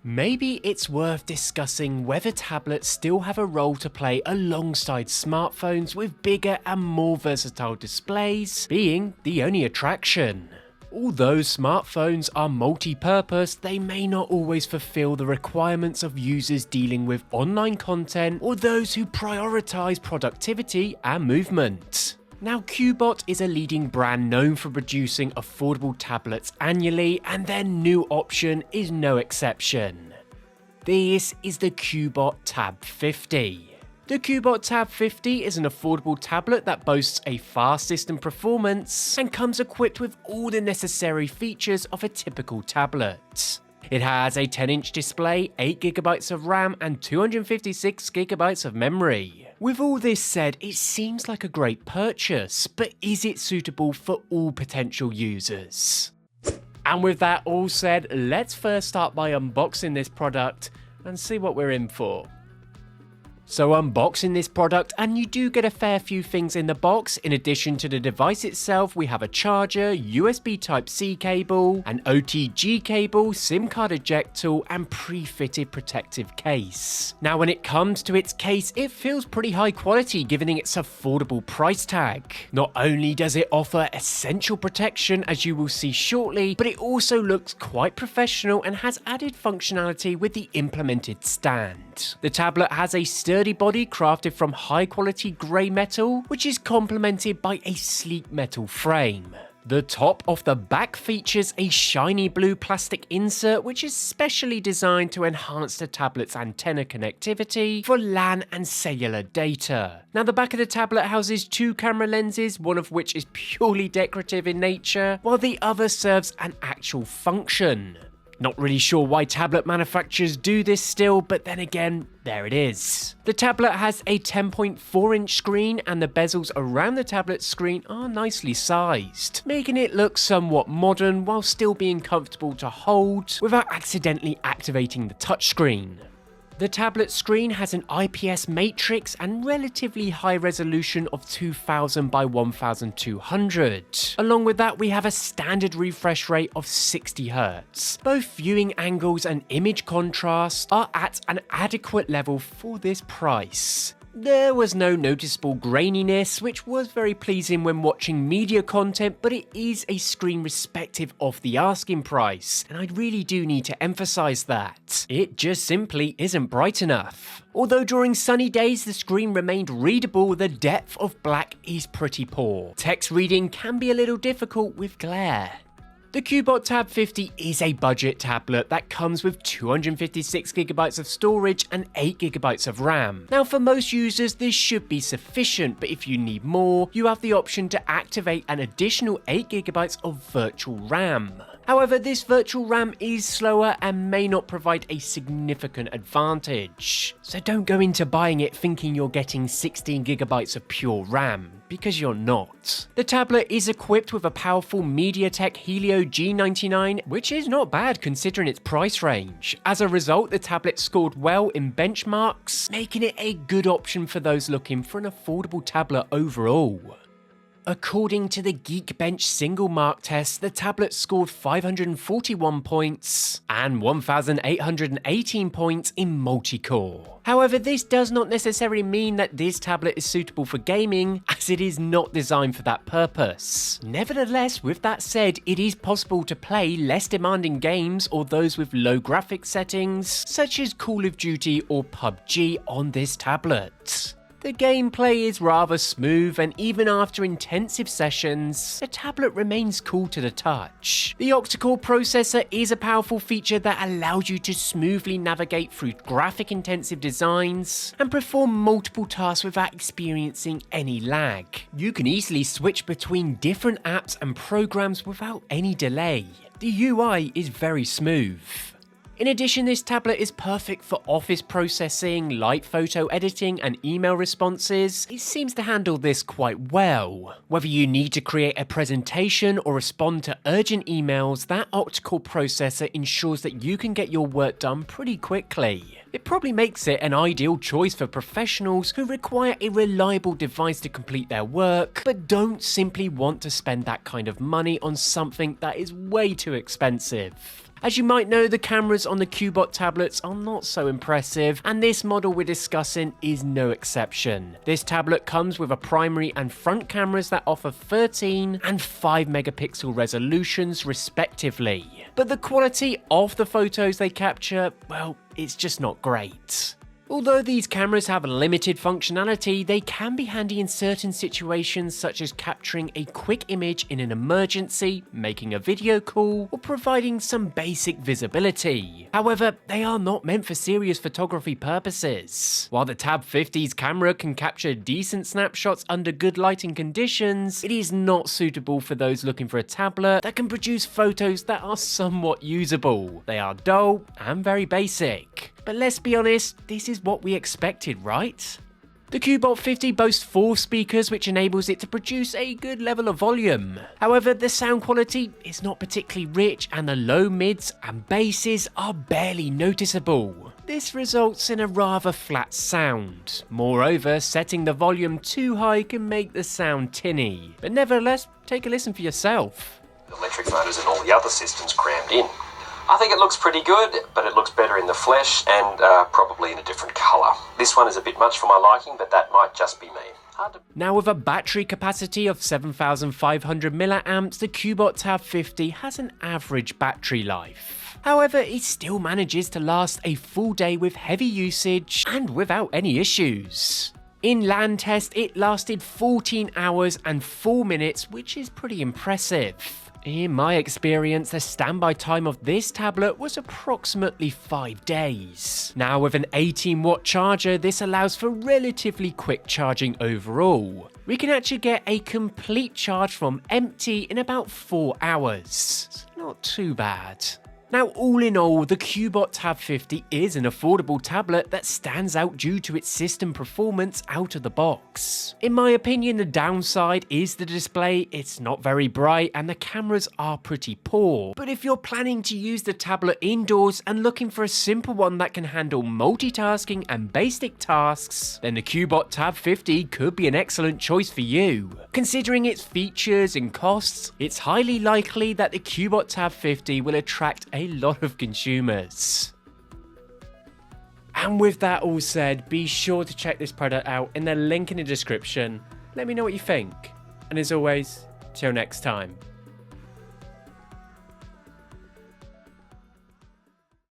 Maybe it's worth discussing whether tablets still have a role to play alongside smartphones, with bigger and more versatile displays being the only attraction. Although smartphones are multi-purpose, they may not always fulfill the requirements of users dealing with online content or those who prioritize productivity and movement. Now, Cubot is a leading brand known for producing affordable tablets annually, and their new option is no exception. This is the Cubot Tab 50. The Cubot Tab 50 is an affordable tablet that boasts a fast system performance and comes equipped with all the necessary features of a typical tablet. It has a 10-inch display, 8GB of RAM and 256GB of memory. With all this said, it seems like a great purchase, but is it suitable for all potential users? And with that all said, let's first start by unboxing this product and see what we're in for. So unboxing this product, and you do get a fair few things in the box. In addition to the device itself, we have a charger, USB Type-C cable, an OTG cable, SIM card eject tool, and pre-fitted protective case. Now when it comes to its case, it feels pretty high quality given its affordable price tag. Not only does it offer essential protection, as you will see shortly, but it also looks quite professional and has added functionality with the implemented stand. The tablet has a sturdy body crafted from high quality grey metal, which is complemented by a sleek metal frame. The top of the back features a shiny blue plastic insert, which is specially designed to enhance the tablet's antenna connectivity for LAN and cellular data. Now the back of the tablet houses two camera lenses, one of which is purely decorative in nature, while the other serves an actual function. Not really sure why tablet manufacturers do this still, but then again, there it is. The tablet has a 10.4-inch screen, and the bezels around the tablet screen are nicely sized, making it look somewhat modern while still being comfortable to hold without accidentally activating the touchscreen. The tablet screen has an IPS matrix and relatively high resolution of 2000 by 1200. Along with that, we have a standard refresh rate of 60Hz. Both viewing angles and image contrast are at an adequate level for this price. There was no noticeable graininess, which was very pleasing when watching media content, but it is a screen respective of the asking price, and I really do need to emphasize that. It just simply isn't bright enough. Although during sunny days the screen remained readable, the depth of black is pretty poor. Text reading can be a little difficult with glare. The Cubot Tab 50 is a budget tablet that comes with 256GB of storage and 8GB of RAM. Now for most users this should be sufficient, but if you need more, you have the option to activate an additional 8GB of virtual RAM. However, this virtual RAM is slower and may not provide a significant advantage. So don't go into buying it thinking you're getting 16GB of pure RAM, because you're not. The tablet is equipped with a powerful MediaTek Helio G99, which is not bad considering its price range. As a result, the tablet scored well in benchmarks, making it a good option for those looking for an affordable tablet overall. According to the Geekbench single mark test, the tablet scored 541 points and 1,818 points in multi-core. However, this does not necessarily mean that this tablet is suitable for gaming, as it is not designed for that purpose. Nevertheless, with that said, it is possible to play less demanding games or those with low graphics settings, such as Call of Duty or PUBG on this tablet. The gameplay is rather smooth, and even after intensive sessions, the tablet remains cool to the touch. The octa-core processor is a powerful feature that allows you to smoothly navigate through graphic-intensive designs and perform multiple tasks without experiencing any lag. You can easily switch between different apps and programs without any delay. The UI is very smooth. In addition, this tablet is perfect for office processing, light photo editing, and email responses. It seems to handle this quite well. Whether you need to create a presentation or respond to urgent emails, that octa-core processor ensures that you can get your work done pretty quickly. It probably makes it an ideal choice for professionals who require a reliable device to complete their work, but don't simply want to spend that kind of money on something that is way too expensive. As you might know, the cameras on the Cubot tablets are not so impressive, and this model we're discussing is no exception. This tablet comes with a primary and front cameras that offer 13 and 5 megapixel resolutions respectively. But the quality of the photos they capture, well, it's just not great. Although these cameras have limited functionality, they can be handy in certain situations such as capturing a quick image in an emergency, making a video call, or providing some basic visibility. However, they are not meant for serious photography purposes. While the Tab 50's camera can capture decent snapshots under good lighting conditions, it is not suitable for those looking for a tablet that can produce photos that are somewhat usable. They are dull and very basic. But let's be honest, this is what we expected, right? The Cubot 50 boasts 4 speakers, which enables it to produce a good level of volume. However, the sound quality is not particularly rich, and the low mids and basses are barely noticeable. This results in a rather flat sound. Moreover, setting the volume too high can make the sound tinny. But nevertheless, take a listen for yourself. Electric motors and all the other systems crammed in. I think it looks pretty good, but it looks better in the flesh and probably in a different colour. This one is a bit much for my liking, but that might just be me. Now, with a battery capacity of 7,500 milliamps, the Cubot Tab 50 has an average battery life. However, it still manages to last a full day with heavy usage and without any issues. In LAN test, it lasted 14 hours and 4 minutes, which is pretty impressive. In my experience, the standby time of this tablet was approximately 5 days. Now, with an 18-watt charger, this allows for relatively quick charging overall. We can actually get a complete charge from empty in about 4 hours. It's not too bad. Now, all in all, the Cubot Tab 50 is an affordable tablet that stands out due to its system performance out of the box. In my opinion, the downside is the display. It's not very bright and the cameras are pretty poor. But if you're planning to use the tablet indoors and looking for a simple one that can handle multitasking and basic tasks, then the Cubot Tab 50 could be an excellent choice for you. Considering its features and costs, it's highly likely that the Cubot Tab 50 will attract a lot of consumers. And with that all said, be sure to check this product out in the link in the description. Let me know what you think. And as always, till next time.